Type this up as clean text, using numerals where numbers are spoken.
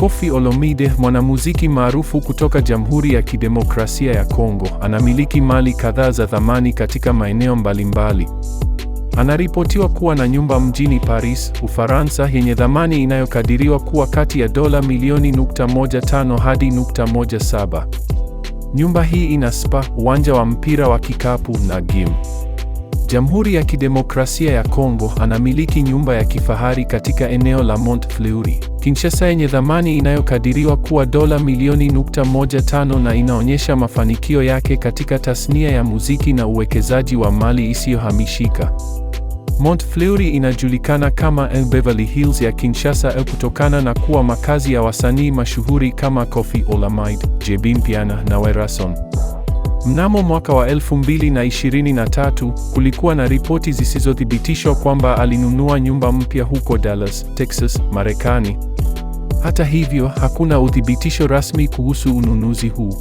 Koffi Olomide, mwanamuziki maarufu kutoka Jamhuri ya Kidemokrasia ya Kongo, anamiliki mali kadhaa za thamani katika maeneo mbalimbali. Anaripotiwa kuwa na nyumba mjini Paris, Ufaransa yenye thamani inayokadiriwa kuwa kati ya dola milioni 1.5 hadi 1.7. Nyumba hii ina spa, uwanja wa mpira wa kikapu na gym. Jamhuri ya Kidemokrasia ya Kongo anamiliki nyumba ya kifahari katika eneo la Mont Fleury, Kinshasa yenye thamani inayokadiriwa kuwa dola milioni 1.5 na inaonyesha mafanikio yake katika tasnia ya muziki na uwekezaji wa mali isiyohamishika. Mont Fleury inajulikana kama Beverly Hills ya Kinshasa kutokana na kuwa makazi ya wasanii mashuhuri kama Koffi Olomide, JB Mpiana na Werason. Mnamo mwaka wa 2023, kulikuwa na ripoti zisizothibitishwa kwamba alinunua nyumba mpya huko Dallas, Texas, Marekani. Hata hivyo, hakuna uthibitisho rasmi kuhusu ununuzi huu.